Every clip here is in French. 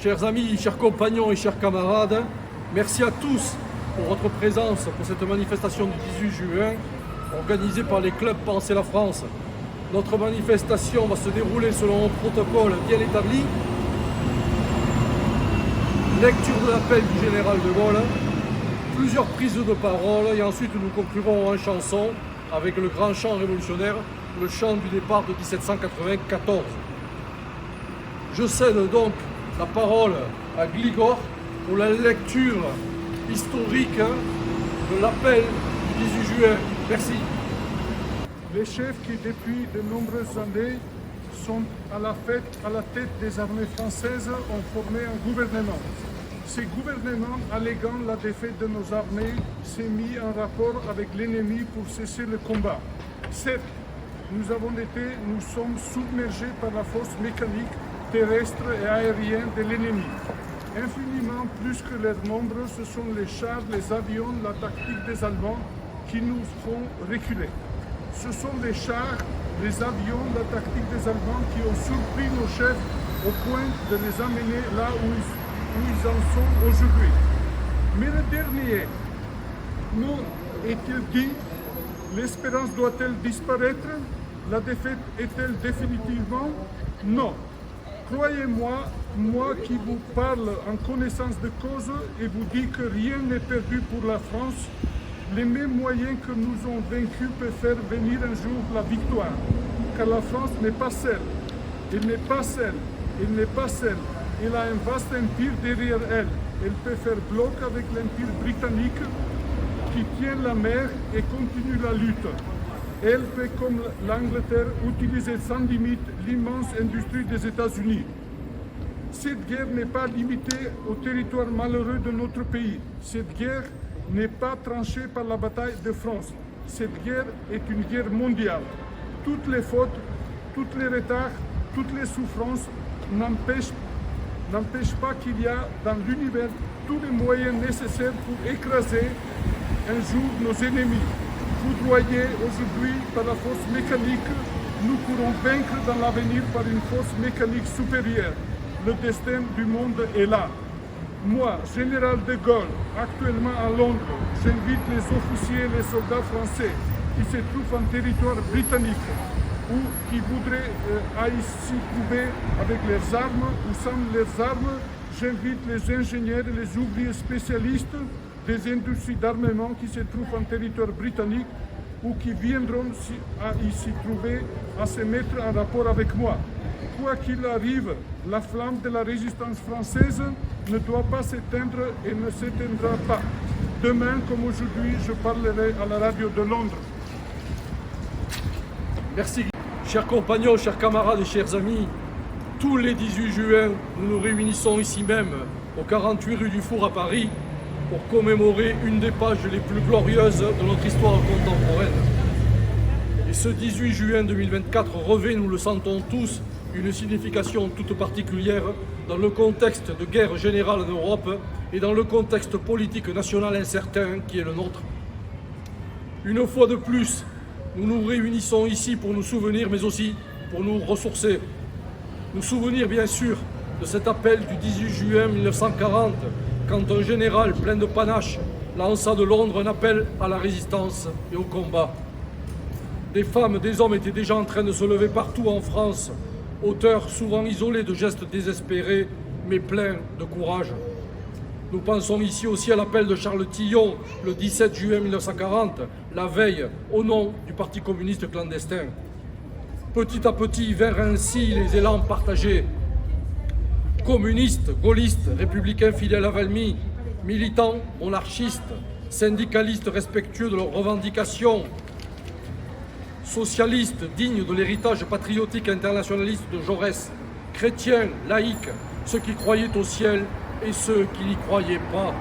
Chers amis, chers compagnons et chers camarades, merci à tous pour votre présence pour cette manifestation du 18 juin organisée par les clubs Penser la France. Notre manifestation va se dérouler selon un protocole bien établi. Lecture de l'appel du général de Gaulle, plusieurs prises de parole et ensuite nous conclurons en chanson avec le grand chant révolutionnaire, le chant du départ de 1794. Je cède donc la parole à Gligor pour la lecture historique de l'appel du 18 juin. Merci. Les chefs qui, depuis de nombreuses années, sont à la tête des armées françaises ont formé un gouvernement. Ce gouvernement, alléguant la défaite de nos armées, s'est mis en rapport avec l'ennemi pour cesser le combat. Certes, nous sommes submergés par la force mécanique, terrestre et aérienne de l'ennemi. Infiniment plus que leur nombre, ce sont les chars, les avions, la tactique des Allemands qui nous font reculer. Ce sont les chars, les avions, la tactique des Allemands qui ont surpris nos chefs au point de les amener là où ils en sont aujourd'hui. Mais le dernier mot est-il dit? L'espérance doit-elle disparaître? La défaite est-elle définitivement? Non. Croyez-moi, moi qui vous parle en connaissance de cause et vous dis que rien n'est perdu pour la France, les mêmes moyens que nous ont vaincus peuvent faire venir un jour la victoire. Car la France n'est pas seule. Elle n'est pas seule. Elle n'est pas seule. Elle a un vaste empire derrière elle. Elle peut faire bloc avec l'empire britannique qui tient la mer et continue la lutte. Elle peut, comme l'Angleterre, utiliser sans limite l'immense industrie des États-Unis. Cette guerre n'est pas limitée au territoire malheureux de notre pays. Cette guerre n'est pas tranchée par la bataille de France. Cette guerre est une guerre mondiale. Toutes les fautes, tous les retards, toutes les souffrances n'empêchent pas qu'il y a dans l'univers tous les moyens nécessaires pour écraser un jour nos ennemis. Foudroyés aujourd'hui par la force mécanique, nous pourrons vaincre dans l'avenir par une force mécanique supérieure. Le destin du monde est là. Moi, général de Gaulle, actuellement à Londres, j'invite les officiers et les soldats français qui se trouvent en territoire britannique ou qui voudraient s'y trouver avec leurs armes ou sans leurs armes. J'invite les ingénieurs et les ouvriers spécialistes des industries d'armement qui se trouvent en territoire britannique ou qui viendront y s'y trouver à se mettre en rapport avec moi. Quoi qu'il arrive, la flamme de la résistance française ne doit pas s'éteindre et ne s'éteindra pas. Demain, comme aujourd'hui, je parlerai à la radio de Londres. Merci. Chers compagnons, chers camarades et chers amis, tous les 18 juin, nous nous réunissons ici même, au 48 rue du Four à Paris, pour commémorer une des pages les plus glorieuses de notre histoire contemporaine. Et ce 18 juin 2024 revêt, nous le sentons tous, une signification toute particulière dans le contexte de guerre générale en Europe et dans le contexte politique national incertain qui est le nôtre. Une fois de plus, nous nous réunissons ici pour nous souvenir, mais aussi pour nous ressourcer. Nous souvenir bien sûr de cet appel du 18 juin 1940, quand un général plein de panache lança de Londres un appel à la résistance et au combat. Des femmes, des hommes étaient déjà en train de se lever partout en France, auteurs souvent isolés de gestes désespérés, mais pleins de courage. Nous pensons ici aussi à l'appel de Charles Tillon, le 17 juin 1940, la veille, au nom du Parti communiste clandestin. Petit à petit vinrent ainsi les élans partagés. Communistes, gaullistes, républicains fidèles à Valmy, militants, monarchistes, syndicalistes respectueux de leurs revendications, socialistes dignes de l'héritage patriotique internationaliste de Jaurès, chrétiens, laïcs, ceux qui croyaient au ciel et ceux qui n'y croyaient pas.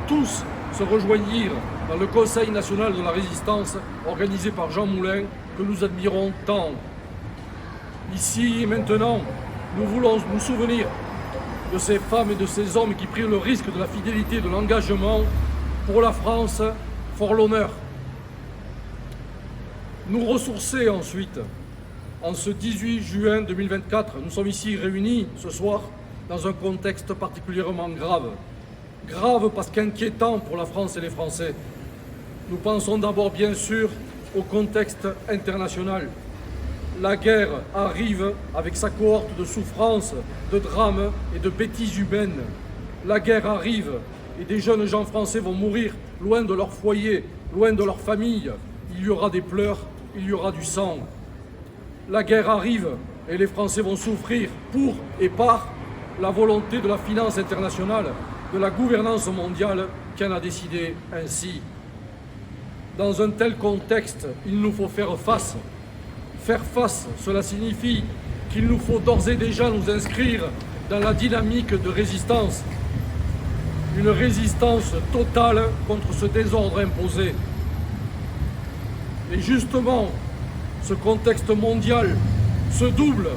Tous se rejoignirent dans le Conseil national de la résistance organisé par Jean Moulin, que nous admirons tant. Ici et maintenant, nous voulons nous souvenir de ces femmes et de ces hommes qui prirent le risque de la fidélité et de l'engagement pour la France, fort l'honneur. Nous ressourcer ensuite, en ce 18 juin 2024, nous sommes ici réunis ce soir dans un contexte particulièrement grave. Grave parce qu'inquiétant pour la France et les Français. Nous pensons d'abord bien sûr au contexte international. La guerre arrive avec sa cohorte de souffrances, de drames et de bêtises humaines. La guerre arrive et des jeunes gens français vont mourir loin de leur foyer, loin de leur famille. Il y aura des pleurs, il y aura du sang. La guerre arrive et les Français vont souffrir pour et par la volonté de la finance internationale, de la gouvernance mondiale qui en a décidé ainsi. Dans un tel contexte, il nous faut faire face. Faire face, cela signifie qu'il nous faut d'ores et déjà nous inscrire dans la dynamique de résistance. Une résistance totale contre ce désordre imposé. Et justement, ce contexte mondial se double,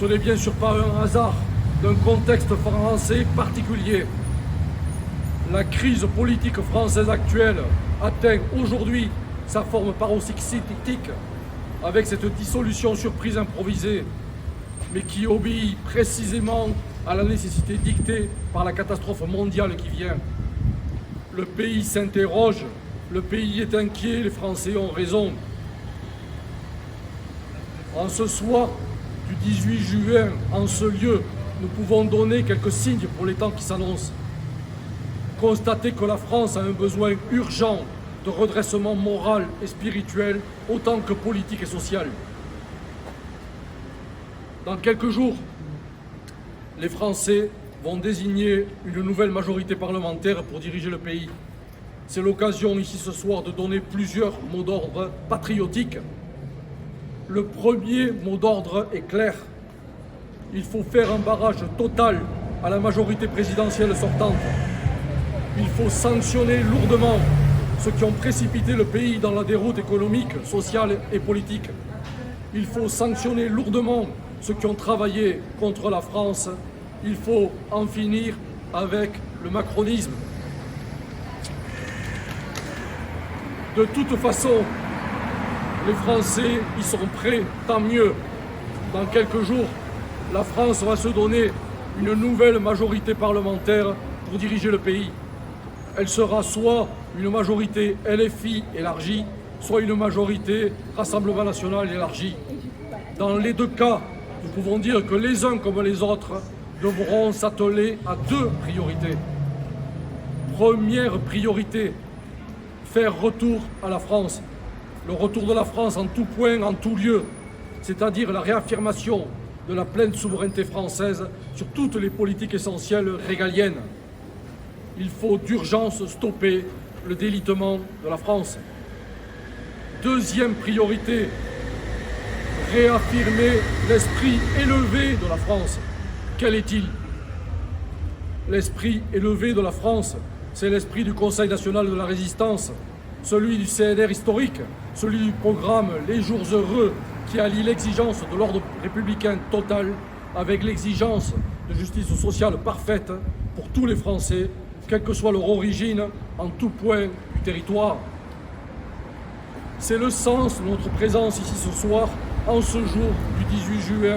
ce n'est bien sûr pas un hasard, d'un contexte français particulier. La crise politique française actuelle atteint aujourd'hui sa forme paroxystique avec cette dissolution surprise improvisée, mais qui obéit précisément à la nécessité dictée par la catastrophe mondiale qui vient. Le pays s'interroge, le pays est inquiet, les Français ont raison. En ce soir du 18 juin, en ce lieu, nous pouvons donner quelques signes pour les temps qui s'annoncent. Constater que la France a un besoin urgent de redressement moral et spirituel, autant que politique et social. Dans quelques jours, les Français vont désigner une nouvelle majorité parlementaire pour diriger le pays. C'est l'occasion ici ce soir de donner plusieurs mots d'ordre patriotiques. Le premier mot d'ordre est clair. Il faut faire un barrage total à la majorité présidentielle sortante. Il faut sanctionner lourdement ceux qui ont précipité le pays dans la déroute économique, sociale et politique. Il faut sanctionner lourdement ceux qui ont travaillé contre la France. Il faut en finir avec le macronisme. De toute façon, les Français y sont prêts, tant mieux. Dans quelques jours, la France va se donner une nouvelle majorité parlementaire pour diriger le pays. Elle sera soit une majorité LFI élargie, soit une majorité Rassemblement national élargie. Dans les deux cas, nous pouvons dire que les uns comme les autres devront s'atteler à deux priorités. Première priorité, faire retour à la France. Le retour de la France en tout point, en tout lieu, c'est-à-dire la réaffirmation de la pleine souveraineté française sur toutes les politiques essentielles régaliennes. Il faut d'urgence stopper le délitement de la France. Deuxième priorité, réaffirmer l'esprit élevé de la France. Quel est-il? L'esprit élevé de la France, c'est l'esprit du Conseil national de la résistance, celui du CNR historique, celui du programme Les Jours heureux, qui allie l'exigence de l'ordre républicain total avec l'exigence de justice sociale parfaite pour tous les Français, quelle que soit leur origine, en tout point du territoire. C'est le sens de notre présence ici ce soir, en ce jour du 18 juin.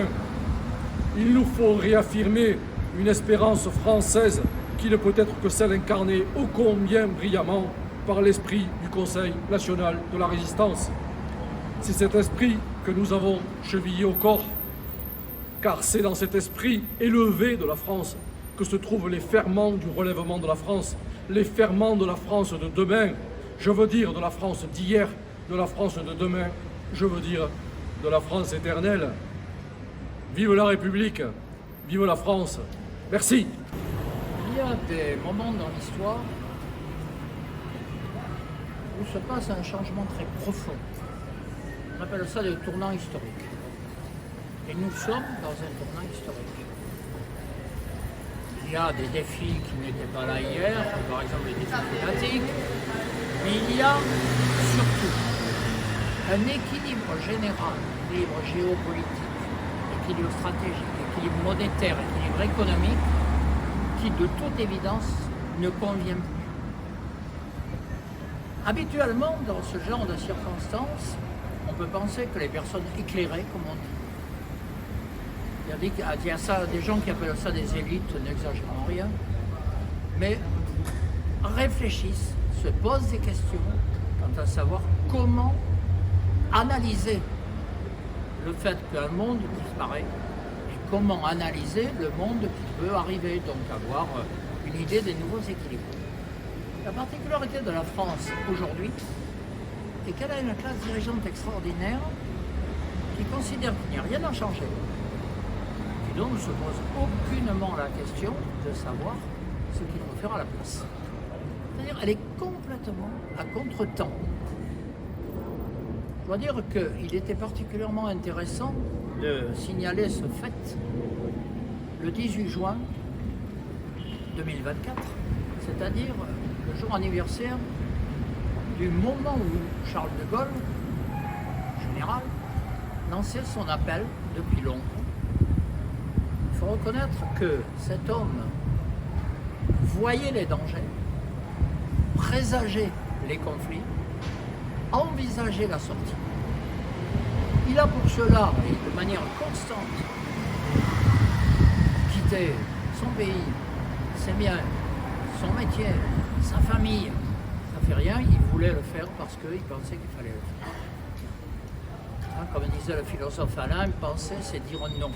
Il nous faut réaffirmer une espérance française qui ne peut être que celle incarnée ô combien brillamment par l'esprit du Conseil national de la résistance. C'est cet esprit que nous avons chevillé au corps, car c'est dans cet esprit élevé de la France que se trouvent les ferments du relèvement de la France, les ferments de la France de demain. Je veux dire de la France d'hier, de la France de demain, je veux dire de la France éternelle. Vive la République, vive la France. Merci. Il y a des moments dans l'histoire où se passe un changement très profond. On appelle ça des tournants historiques. Et nous sommes dans un tournant historique. Il y a des défis qui n'étaient pas là hier, comme par exemple les défis climatiques, mais il y a surtout un équilibre général, équilibre géopolitique, équilibre stratégique, équilibre monétaire, équilibre économique, qui de toute évidence ne convient plus. Habituellement, dans ce genre de circonstances, on peut penser que les personnes éclairées, comme on dit, Il y a ça, des gens qui appellent ça des élites, n'exagérons rien, mais réfléchissent, se posent des questions quant à savoir comment analyser le fait qu'un monde disparaît et comment analyser le monde qui peut arriver, donc avoir une idée des nouveaux équilibres. La particularité de la France aujourd'hui est qu'elle a une classe dirigeante extraordinaire qui considère qu'il n'y a rien à changer, qui donc ne se pose aucunement la question de savoir ce qu'il faut faire à la place. C'est-à-dire qu'elle est complètement à contre-temps. Je dois dire qu'il était particulièrement intéressant de signaler ce fait le 18 juin 2024, c'est-à-dire le jour anniversaire du moment où Charles de Gaulle, général, lançait son appel depuis longtemps. Il faut reconnaître que cet homme voyait les dangers, présageait les conflits, envisageait la sortie. Il a pour cela, et de manière constante, quitté son pays, ses biens, son métier, sa famille. Ça fait rien, il voulait le faire parce qu'il pensait qu'il fallait le faire. Hein, comme disait le philosophe Alain, penser c'est dire non.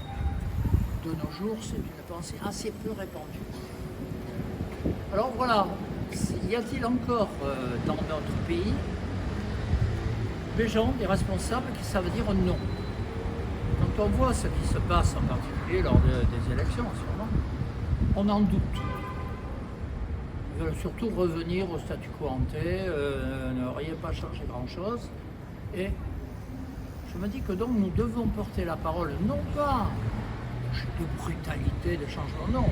De nos jours, c'est une pensée assez peu répandue. Alors voilà, y a-t-il encore dans notre pays des gens, des responsables qui savent dire non? Quand on voit ce qui se passe en particulier lors des élections en ce moment, on en doute. Ils veulent surtout revenir au statu quo ante, ne rien pas changer grand-chose. Et je me dis que donc nous devons porter la parole, non pas de brutalité, de changement, non.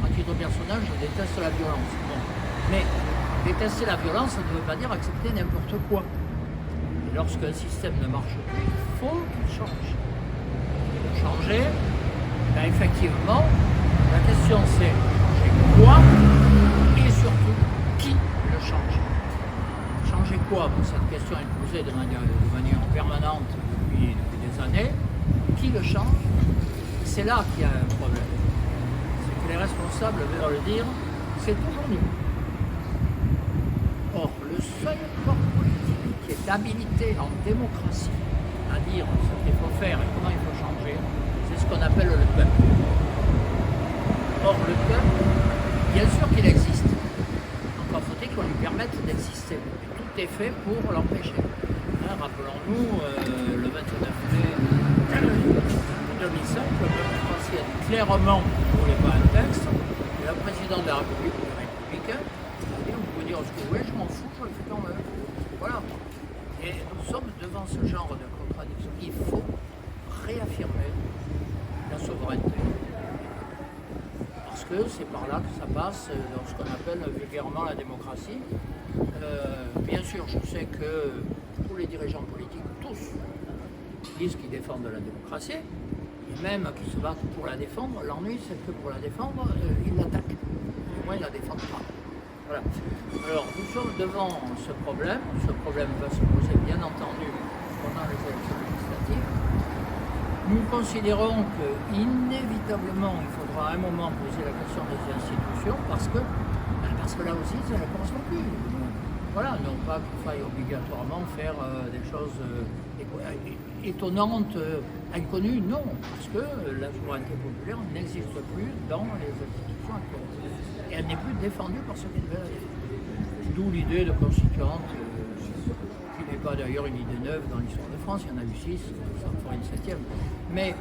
À titre personnel, je déteste la violence. Bon. Mais détester la violence, ça ne veut pas dire accepter n'importe quoi. Et lorsqu'un système ne marche plus, il faut qu'il change. Pour changer, ben effectivement, la question c'est changer quoi et surtout qui le change. Changer quoi? Bon, cette question est posée de manière permanente depuis des années. Qui le change? C'est là qu'il y a un problème. C'est que les responsables veulent le dire, c'est toujours nous. Or, le seul corps politique qui est habilité en démocratie à dire ce qu'il faut faire et comment il faut changer, c'est ce qu'on appelle le peuple. Or, le peuple, bien sûr qu'il existe. Encore faut-il qu'on lui permette d'exister. Tout est fait pour l'empêcher. Hein, rappelons-nous, le 29 mai 2005, le peuple français a dit clairement qu'il ne voulait pas un texte, et le président de la République, le républicain, a dit vous pouvez dire ce que vous voulez, je m'en fous, je le fais quand même. Voilà. Et nous sommes devant ce genre de contradiction. Il faut réaffirmer la souveraineté. Parce que c'est par là que ça passe dans ce qu'on appelle vulgairement la démocratie. Bien sûr, je sais que tous les dirigeants politiques, tous, disent qu'ils défendent la démocratie, et même qui se battent pour la défendre. L'ennui, c'est que pour la défendre, ils l'attaquent. Du moins, ils ne la défendent pas. Voilà. Alors, nous sommes devant ce problème. Ce problème va se poser, bien entendu, pendant les élections législatives. Nous considérons qu'inévitablement, il faudra à un moment poser la question des institutions, parce que là aussi, ça ne correspond plus. Voilà, non pas qu'il faille obligatoirement faire des choses étonnantes, inconnues, non, parce que la souveraineté populaire n'existe plus dans les institutions actuelles. Et elle n'est plus défendue par ceux qui devaient la défendre. D'où l'idée de constituante, qui n'est pas d'ailleurs une idée neuve dans l'histoire de France, il y en a eu 6, ça en fera une 7e. Mais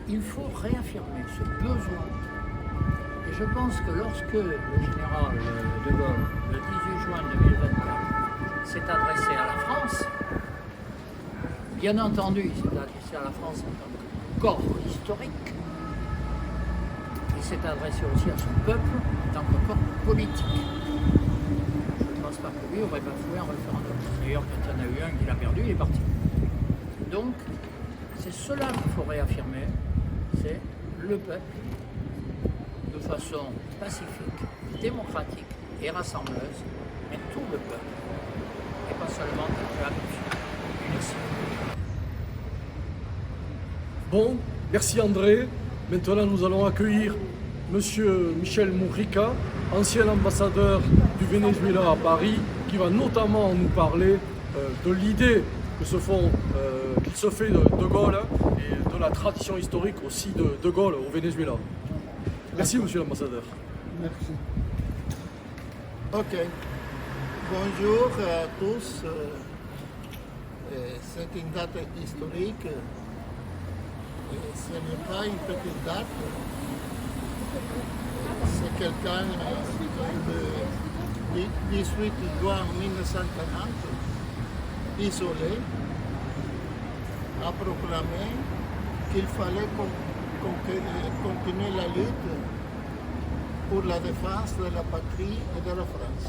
il faut réaffirmer ce besoin. Et je pense que lorsque le général de Gaulle, le 18 juin 2024, s'est adressé à la France, bien entendu, il s'est adressé à la France en tant que corps historique, il s'est adressé aussi à son peuple en tant que corps politique. Je ne pense pas que lui aurait bafoué un référendum. D'ailleurs, quand il y en a eu un qu'il a perdu, il est parti. Donc, c'est cela qu'il faut réaffirmer, c'est le peuple, de façon pacifique, démocratique et rassembleuse, mais tout le peuple, et pas seulement le peuple une nation. Bon, merci André. Maintenant, nous allons accueillir Monsieur Michel Mourica, ancien ambassadeur du Venezuela à Paris, qui va notamment nous parler de l'idée qu'il se fait de Gaulle et de la tradition historique aussi de Gaulle au Venezuela. Merci, Monsieur l'ambassadeur. Merci. Ok. Bonjour à tous. C'est une date historique. Ce n'est pas une petite date. C'est quelqu'un le 18 juin 1940, isolé, a proclamé qu'il fallait continuer la lutte pour la défense de la patrie et de la France.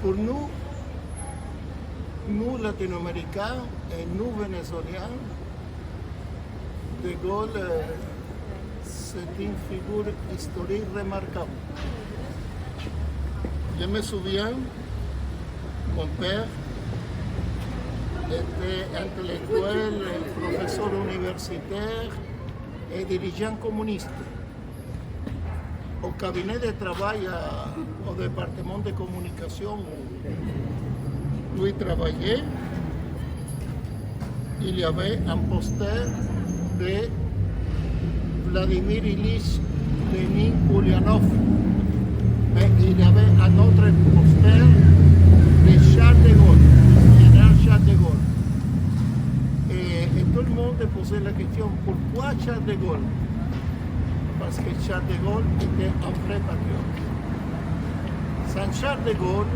Pour nous latino-américains et nous vénézuéliens, De Gaulle, c'est une figure historique remarquable. Je me souviens, mon père était intellectuel, professeur universitaire et dirigeant communiste. Au cabinet de travail au département de communication où lui travaillait, il y avait un poster de Vladimir Ilyich Lenin Ulyanov. Mais il y avait un autre poster de Charles de Gaulle, le général Charles de Gaulle. Et tout le monde posait la question, pourquoi Charles de Gaulle? Parce que Charles de Gaulle était un vrai patriote. Sans Charles de Gaulle,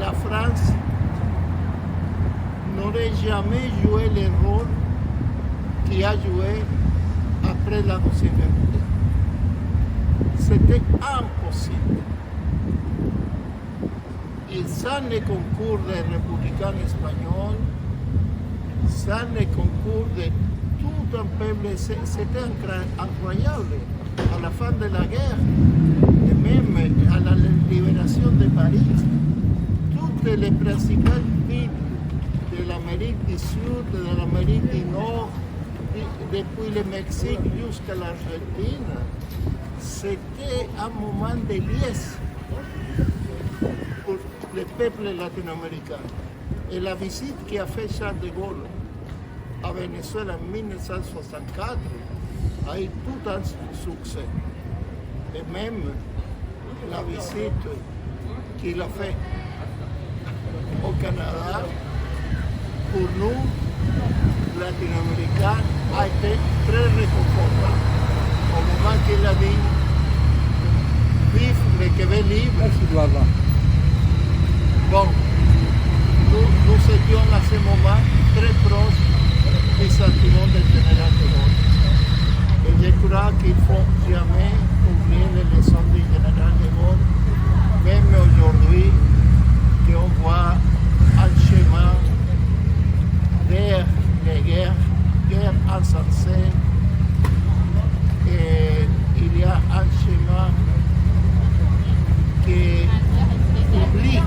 la France n'aurait jamais joué le rôle qu'il a joué après la Deuxième Guerre mondiale. C'était impossible. Et sans le concours des républicains espagnols, sans le concours de tout un peuple, c'était incroyable. À la fin de la guerre, et même à la libération de Paris, toutes les principales villes de l'Amérique du Sud, de l'Amérique du Nord, depuis le Mexique jusqu'à l'Argentine, c'était un moment de liesse pour le peuple latino-américain. Et la visite qu'a fait Charles de Gaulle à Venezuela en 1964 a eu tout un succès. Et même la visite qu'il a faite au Canada, pour nous, latino-américains, a été très réconfortant. Au moment qu'il a dit vive le Québec libre. Bon, nous étions à ce moment très proches du sentiment du général de Gaulle. Et je crois qu'il ne faut jamais oublier les leçons du général de Gaulle, même aujourd'hui, qu'on voit un chemin vers les guerres insensées. Et il y a un chemin qui oublie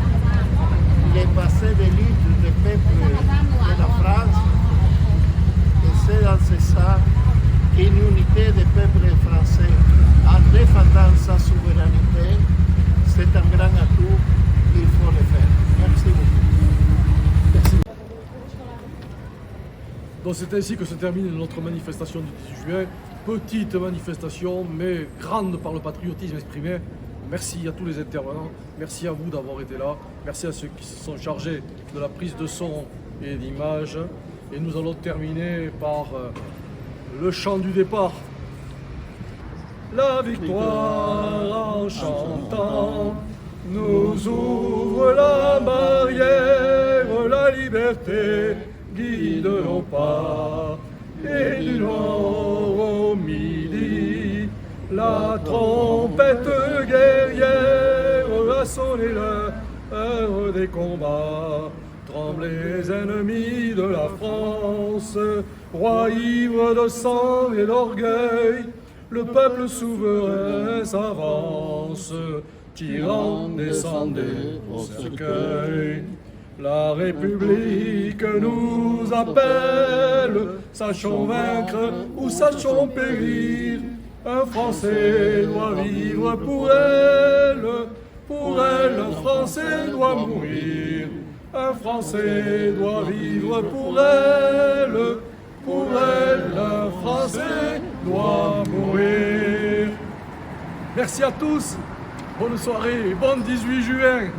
les passés de lutte du peuple de la France. Et c'est dans ce sens qu'une unité du peuple français en défendant sa souveraineté, c'est un grand atout, il faut le faire. Merci beaucoup. Merci. Donc c'est ainsi que se termine notre manifestation du 18 juin. Petite manifestation, mais grande par le patriotisme exprimé. Merci à tous les intervenants, merci à vous d'avoir été là, merci à ceux qui se sont chargés de la prise de son et d'image. Et nous allons terminer par le chant du départ. La victoire en chantant nous ouvre la barrière, la liberté guide nos pas. Et du nord au midi, la trompette guerrière a sonné l'heure des combats. Tremblent les ennemis de la France, roi ivre de sang et d'orgueil, le peuple souverain s'avance, tyran descendez au cercueil. La République nous appelle, sachons vaincre ou sachons périr. Un Français doit vivre pour elle, un Français doit mourir. Un Français doit vivre pour elle, un Français doit mourir. Merci à tous, bonne soirée, bon 18 juin.